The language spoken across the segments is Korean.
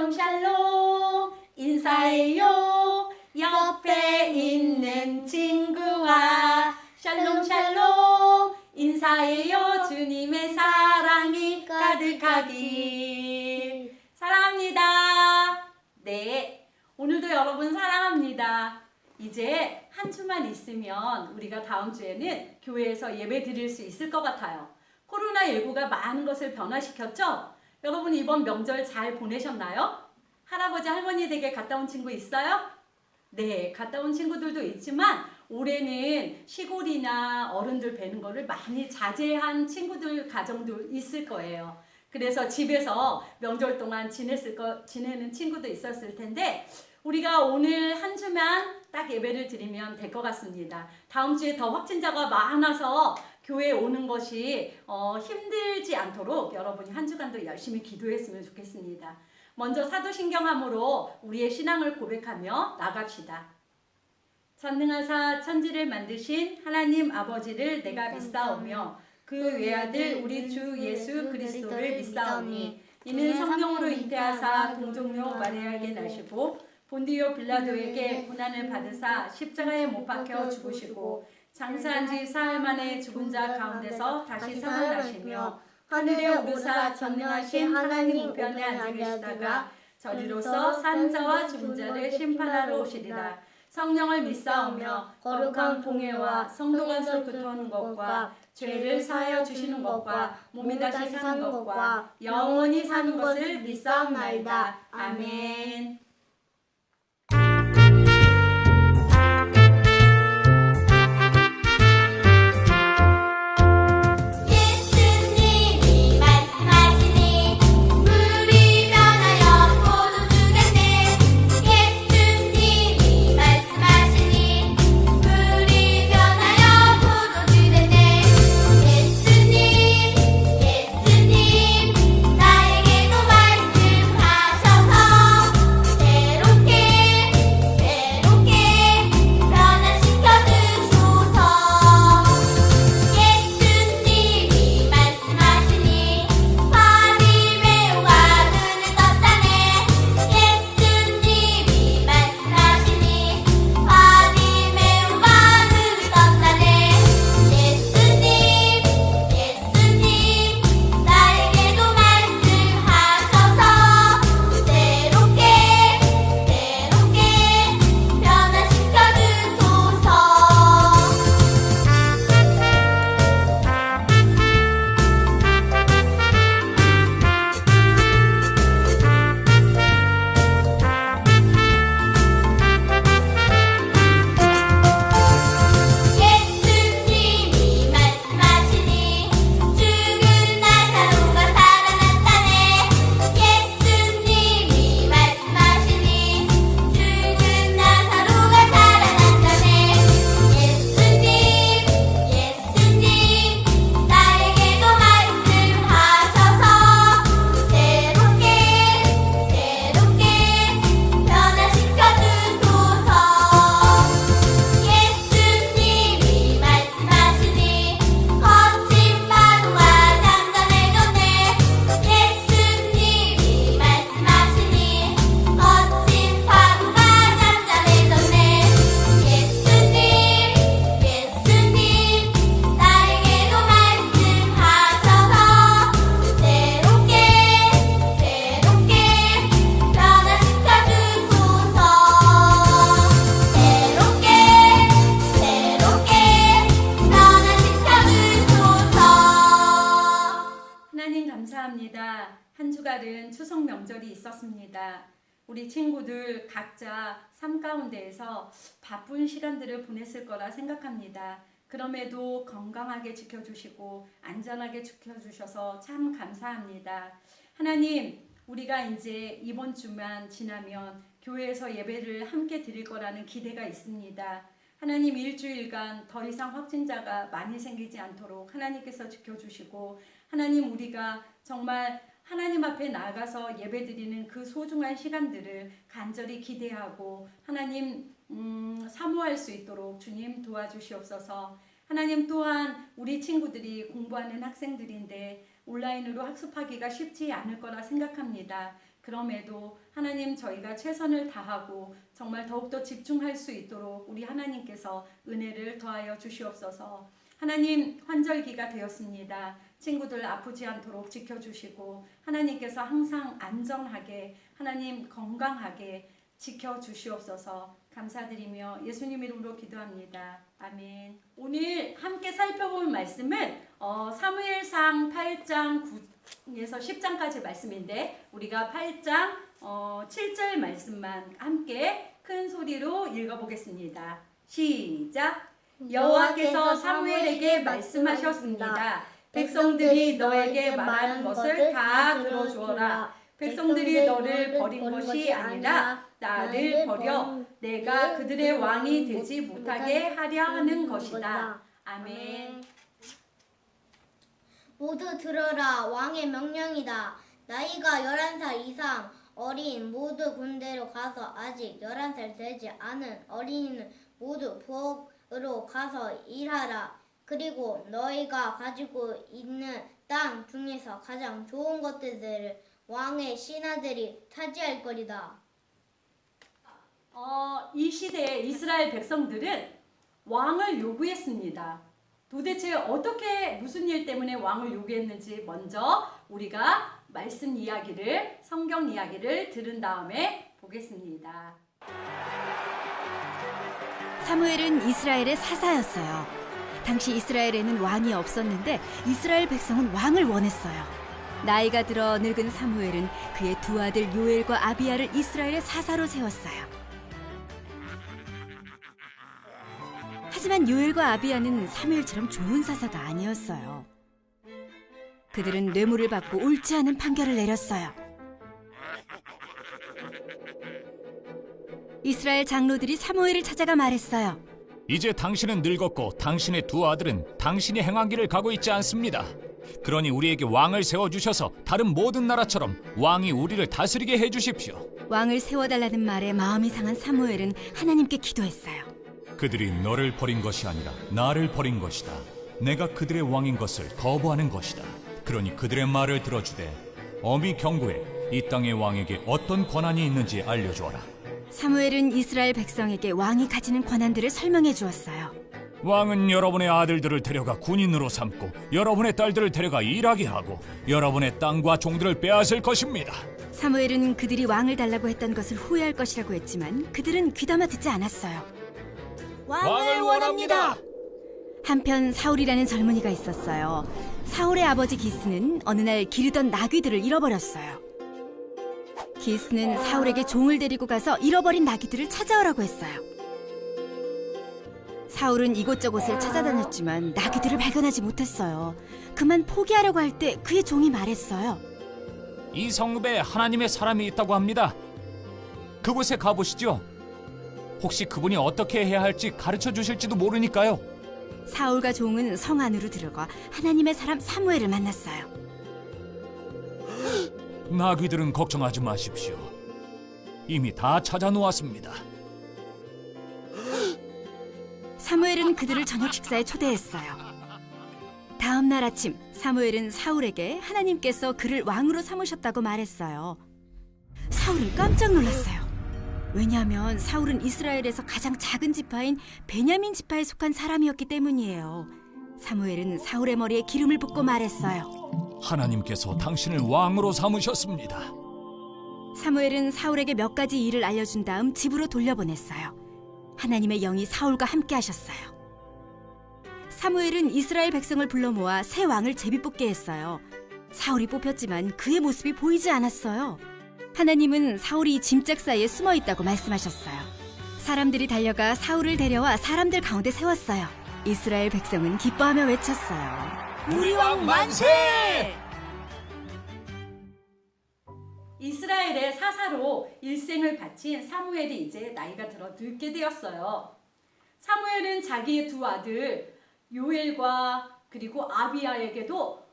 샬롬 샬롬 인사해요. 옆에 있는 친구와 샬롬 샬롬 인사해요. 주님의 사랑이 가득하길. 사랑합니다. 네, 오늘도 여러분 사랑합니다. 이제 한 주만 있으면 우리가 다음 주에는 교회에서 예배 드릴 수 있을 것 같아요. 코로나19가 많은 것을 변화시켰죠? 여러분 이번 명절 잘 보내셨나요? 할아버지 할머니 댁에 갔다 온 친구 있어요? 네, 갔다 온 친구들도 있지만 올해는 시골이나 어른들 뵈는 거를 많이 자제한 친구들 가정도 있을 거예요. 그래서 집에서 명절 동안 지내는 친구도 있었을 텐데 우리가 오늘 한 주만 딱 예배를 드리면 될 것 같습니다. 다음 주에 더 확진자가 많아서 교회에 오는 것이 힘들지 않도록 여러분이 한 주간도 열심히 기도했으면 좋겠습니다. 먼저 사도신경함으로 우리의 신앙을 고백하며 나갑시다. 전능하사 천지를 만드신 하나님 아버지를 내가 믿사오며 그 외아들 우리 주 예수 그리스도를 믿사오니 이는 성령으로 잉태하사 동정녀 마리아에게 나시고 본디오 빌라도에게 고난을 받으사 십자가에 못 박혀 죽으시고 장사한 지 사흘 만에 죽은 자 가운데서 다시 살아나시며 하늘에 오르사 전능하신 하나님 우편에 앉아 계시다가 저리로서 산 자와 죽은 자를 심판하러 오시리라. 성령을 믿사오며 거룩한 공회와 성도 간섭 교통하는 것과 죄를 사하여 주시는 것과 몸이 다시 사는 것과 영원히 사는 것을 믿사옵나이다. 아멘. 감사합니다. 한 주간은 추석 명절이 있었습니다. 우리 친구들 각자 삶 가운데에서 바쁜 시간들을 보냈을 거라 생각합니다. 그럼에도 건강하게 지켜주시고 안전하게 지켜주셔서 참 감사합니다. 하나님, 우리가 이제 이번 주만 지나면 교회에서 예배를 함께 드릴 거라는 기대가 있습니다. 하나님, 일주일간 더 이상 확진자가 많이 생기지 않도록 하나님께서 지켜주시고, 하나님, 우리가 정말 하나님 앞에 나아가서 예배드리는 그 소중한 시간들을 간절히 기대하고 하나님 사모할 수 있도록 주님 도와주시옵소서. 하나님, 또한 우리 친구들이 공부하는 학생들인데 온라인으로 학습하기가 쉽지 않을 거라 생각합니다. 그럼에도 하나님 저희가 최선을 다하고 정말 더욱더 집중할 수 있도록 우리 하나님께서 은혜를 더하여 주시옵소서. 하나님 환절기가 되었습니다. 친구들 아프지 않도록 지켜주시고 하나님께서 항상 안전하게 하나님 건강하게 지켜주시옵소서. 감사드리며 예수님 이름으로 기도합니다. 아멘. 오늘 함께 살펴볼 말씀은 사무엘상 8장 9에서 10장까지 말씀인데 우리가 8장 7절 말씀만 함께 큰 소리로 읽어보겠습니다. 시작! 여호와께서 사무엘에게 말씀하셨습니다. 백성들이 너에게 말한 것을 다 들어주어라. 백성들이 너를 버린 것이 아니라 나를 버려 내가 그들의 왕이 되지 못하게 하려 하는 것이다. 아멘. 모두 들어라. 왕의 명령이다. 나이가 11살 이상 어린 모두 군대로 가서 아직 11살 되지 않은 어린이는 모두 부엌으로 가서 일하라. 그리고 너희가 가지고 있는 땅 중에서 가장 좋은 것들을 왕의 신하들이 차지할 거리다. 이 시대에 이스라엘 백성들은 왕을 요구했습니다. 도대체 어떻게 무슨 일 때문에 왕을 요구했는지 먼저 우리가 말씀 이야기를 성경 이야기를 들은 다음에 보겠습니다. 사무엘은 이스라엘의 사사였어요. 당시 이스라엘에는 왕이 없었는데 이스라엘 백성은 왕을 원했어요. 나이가 들어 늙은 사무엘은 그의 두 아들 요엘과 아비야를 이스라엘의 사사로 세웠어요. 하지만 요엘과 아비야는 사무엘처럼 좋은 사사가 아니었어요. 그들은 뇌물을 받고 옳지 않은 판결을 내렸어요. 이스라엘 장로들이 사무엘을 찾아가 말했어요. 이제 당신은 늙었고 당신의 두 아들은 당신이 행한 길을 가고 있지 않습니다. 그러니 우리에게 왕을 세워주셔서 다른 모든 나라처럼 왕이 우리를 다스리게 해주십시오. 왕을 세워달라는 말에 마음이 상한 사무엘은 하나님께 기도했어요. 그들이 너를 버린 것이 아니라 나를 버린 것이다. 내가 그들의 왕인 것을 거부하는 것이다. 그러니 그들의 말을 들어주되 엄히 경고해 이 땅의 왕에게 어떤 권한이 있는지 알려주어라. 사무엘은 이스라엘 백성에게 왕이 가지는 권한들을 설명해 주었어요. 왕은 여러분의 아들들을 데려가 군인으로 삼고 여러분의 딸들을 데려가 일하게 하고 여러분의 땅과 종들을 빼앗을 것입니다. 사무엘은 그들이 왕을 달라고 했던 것을 후회할 것이라고 했지만 그들은 귀담아 듣지 않았어요. 왕을 원합니다. 한편 사울이라는 젊은이가 있었어요. 사울의 아버지 기스는 어느 날 기르던 나귀들을 잃어버렸어요. 기스는 사울에게 종을 데리고 가서 잃어버린 나귀들을 찾아오라고 했어요. 사울은 이곳저곳을 찾아다녔지만 나귀들을 발견하지 못했어요. 그만 포기하려고 할 때 그의 종이 말했어요. 이 성읍에 하나님의 사람이 있다고 합니다. 그곳에 가보시죠. 혹시 그분이 어떻게 해야 할지 가르쳐 주실지도 모르니까요. 사울과 종은 성 안으로 들어가 하나님의 사람 사무엘을 만났어요. 나귀들은 걱정하지 마십시오. 이미 다 찾아놓았습니다. 사무엘은 그들을 저녁 식사에 초대했어요. 다음 날 아침 사무엘은 사울에게 하나님께서 그를 왕으로 삼으셨다고 말했어요. 사울은 깜짝 놀랐어요. 왜냐하면 사울은 이스라엘에서 가장 작은 지파인 베냐민 지파에 속한 사람이었기 때문이에요. 사무엘은 사울의 머리에 기름을 붓고 말했어요. 하나님께서 당신을 왕으로 삼으셨습니다. 사무엘은 사울에게 몇 가지 일을 알려준 다음 집으로 돌려보냈어요. 하나님의 영이 사울과 함께 하셨어요. 사무엘은 이스라엘 백성을 불러 모아 새 왕을 제비뽑게 했어요. 사울이 뽑혔지만 그의 모습이 보이지 않았어요. 하나님은 사울이 짐짝 사이에 숨어 있다고 말씀하셨어요. 사람들이 달려가 사울을 데려와 사람들 가운데 세웠어요. 이스라엘 백성은 기뻐하며 외쳤어요. 우리 왕 만세! 이스라엘의 사사로 일생을 바친 사무엘이 이제 나이가 들어 늙게 되었어요. 사무엘은 자기의 두 아들 요엘과 그리고 아비야에게도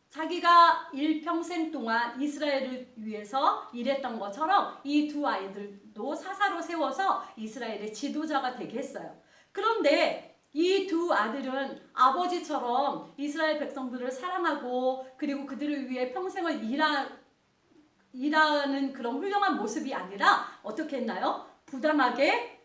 자기가 일평생 동안 이스라엘을 위해서 일했던 것처럼 이 두 아이들도 사사로 세워서 이스라엘의 지도자가 되게 했어요. 그런데 이 두 아들은 아버지처럼 이스라엘 백성들을 사랑하고 그리고 그들을 위해 평생을 일하는 그런 훌륭한 모습이 아니라 어떻게 했나요? 부당하게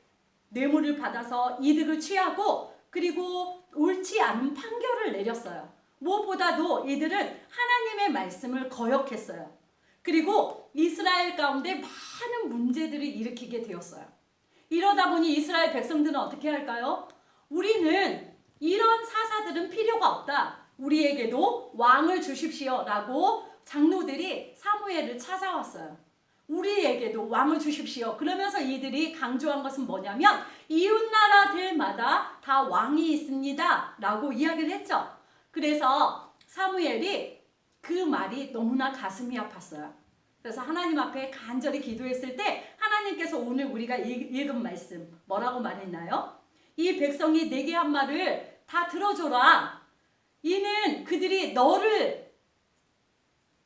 뇌물을 받아서 이득을 취하고 그리고 옳지 않은 판결을 내렸어요. 무엇보다도 이들은 하나님의 말씀을 거역했어요. 그리고 이스라엘 가운데 많은 문제들을 일으키게 되었어요. 이러다 보니 이스라엘 백성들은 어떻게 할까요? 우리는 이런 사사들은 필요가 없다. 우리에게도 왕을 주십시오 라고 장로들이 사무엘을 찾아왔어요. 우리에게도 왕을 주십시오. 그러면서 이들이 강조한 것은 뭐냐면 이웃나라들마다 다 왕이 있습니다 라고 이야기를 했죠. 그래서 사무엘이 그 말이 너무나 가슴이 아팠어요. 그래서 하나님 앞에 간절히 기도했을 때 하나님께서 오늘 우리가 읽은 말씀 뭐라고 말했나요? 이 백성이 내게 한 말을 다 들어줘라. 이는 그들이 너를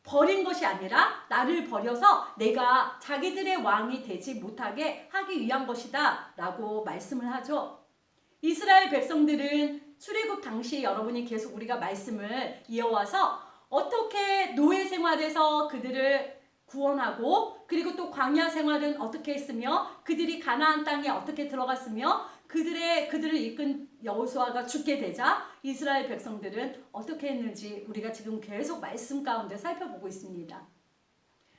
버린 것이 아니라 나를 버려서 내가 자기들의 왕이 되지 못하게 하기 위한 것이다 라고 말씀을 하죠. 이스라엘 백성들은 출애굽 당시 여러분이 계속 우리가 말씀을 이어와서 어떻게 노예 생활에서 그들을 구원하고 그리고 또 광야 생활은 어떻게 했으며 그들이 가나안 땅에 어떻게 들어갔으며 그들을 이끈 여호수아가 죽게 되자 이스라엘 백성들은 어떻게 했는지 우리가 지금 계속 말씀 가운데 살펴보고 있습니다.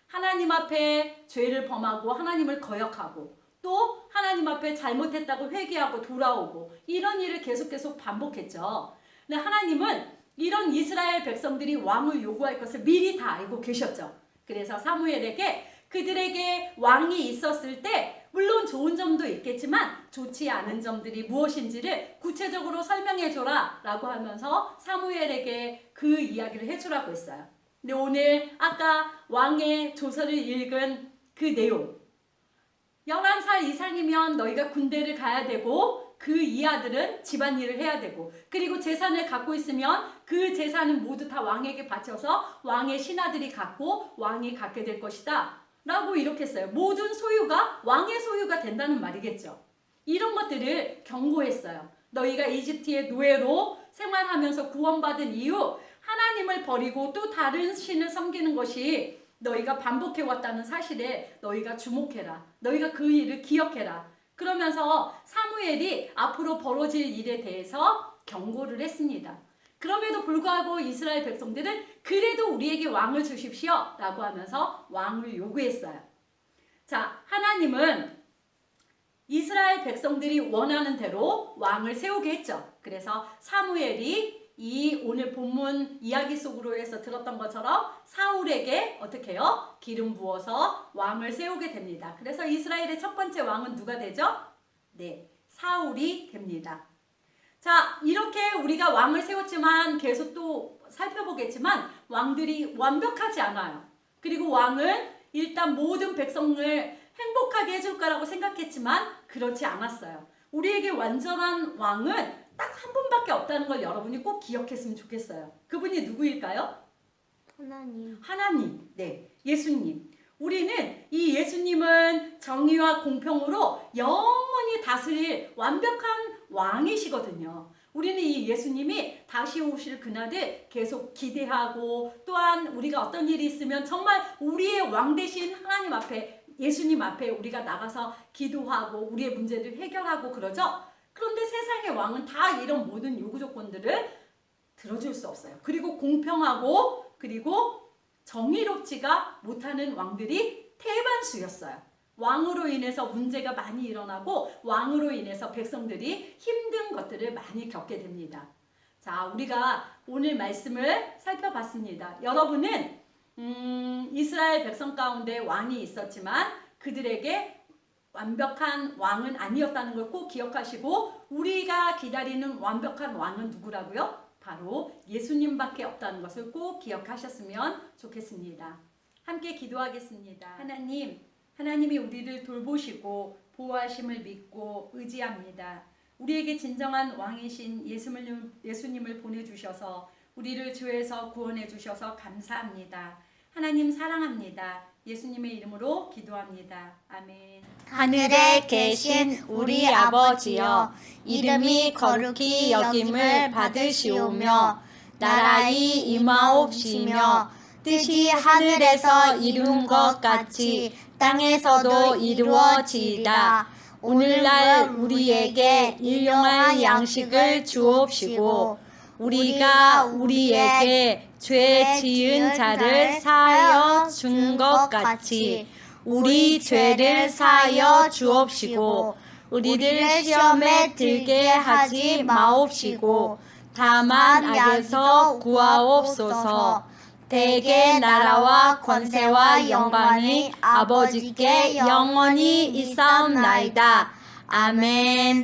하나님 앞에 죄를 범하고 하나님을 거역하고 또 하나님 앞에 잘못했다고 회개하고 돌아오고 이런 일을 계속 반복했죠. 근데 하나님은 이런 이스라엘 백성들이 왕을 요구할 것을 미리 다 알고 계셨죠. 그래서 사무엘에게 그들에게 왕이 있었을 때 물론 좋은 점도 있겠지만 좋지 않은 점들이 무엇인지를 구체적으로 설명해줘라 라고 하면서 사무엘에게 그 이야기를 해주라고 했어요. 근데 오늘 아까 왕의 조서를 읽은 그 내용 11살 이상이면 너희가 군대를 가야 되고 그 이하들은 집안일을 해야 되고 그리고 재산을 갖고 있으면 그 재산은 모두 다 왕에게 바쳐서 왕의 신하들이 갖고 왕이 갖게 될 것이다 라고 이렇게 했어요. 모든 소유가 왕의 소유가 된다는 말이겠죠. 이런 것들을 경고했어요. 너희가 이집트의 노예로 생활하면서 구원받은 이후 하나님을 버리고 또 다른 신을 섬기는 것이 너희가 반복해왔다는 사실에 너희가 주목해라. 너희가 그 일을 기억해라. 그러면서 사무엘이 앞으로 벌어질 일에 대해서 경고를 했습니다. 그럼에도 불구하고 이스라엘 백성들은 그래도 우리에게 왕을 주십시오 라고 하면서 왕을 요구했어요. 자, 하나님은 이스라엘 백성들이 원하는 대로 왕을 세우게 했죠. 그래서 사무엘이 이 오늘 본문 이야기 속으로 해서 들었던 것처럼 사울에게 어떻게 해요? 기름 부어서 왕을 세우게 됩니다. 그래서 이스라엘의 첫 번째 왕은 누가 되죠? 네, 사울이 됩니다. 자, 이렇게 우리가 왕을 세웠지만 계속 또 살펴보겠지만 왕들이 완벽하지 않아요. 그리고 왕은 일단 모든 백성을 행복하게 해줄 거라고 생각했지만 그렇지 않았어요. 우리에게 완전한 왕은 딱 한 분밖에 없다는 걸 여러분이 꼭 기억했으면 좋겠어요. 그분이 누구일까요? 하나님, 네, 예수님. 우리는 이 예수님은 정의와 공평으로 영원히 다스릴 완벽한 왕이시거든요. 우리는 이 예수님이 다시 오실 그날을 계속 기대하고 또한 우리가 어떤 일이 있으면 정말 우리의 왕 되신 하나님 앞에 예수님 앞에 우리가 나가서 기도하고 우리의 문제를 해결하고 그러죠. 그런데 세상의 왕은 다 이런 모든 요구 조건들을 들어줄 수 없어요. 그리고 공평하고 그리고 정의롭지가 못하는 왕들이 대반수였어요. 왕으로 인해서 문제가 많이 일어나고 왕으로 인해서 백성들이 힘든 것들을 많이 겪게 됩니다. 자, 우리가 오늘 말씀을 살펴봤습니다. 여러분은 이스라엘 백성 가운데 왕이 있었지만 그들에게 완벽한 왕은 아니었다는 걸 꼭 기억하시고 우리가 기다리는 완벽한 왕은 누구라고요? 바로 예수님밖에 없다는 것을 꼭 기억하셨으면 좋겠습니다. 함께 기도하겠습니다. 하나님이 우리를 돌보시고 보호하심을 믿고 의지합니다. 우리에게 진정한 왕이신 예수님을 보내주셔서 우리를 죄에서 구원해 주셔서 감사합니다. 하나님 사랑합니다. 예수님의 이름으로 기도합니다. 아멘. 하늘에 계신 우리 아버지여, 이름이 거룩히 여김을 받으시오며 나라의 임하옵시며 뜻이 하늘에서 이룬 것 같이 땅에서도 이루어지이다. 오늘날 우리에게 일용할 양식을 주옵시고 우리가 우리에게 죄 지은 자를 사하여 준 것 같이 우리 죄를 사하여 주옵시고 우리를 시험에 들게 하지 마옵시고 다만 악에서 구하옵소서. 대개 나라와 권세와 영광이 아버지께 영원히 있사옵나이다. 아멘.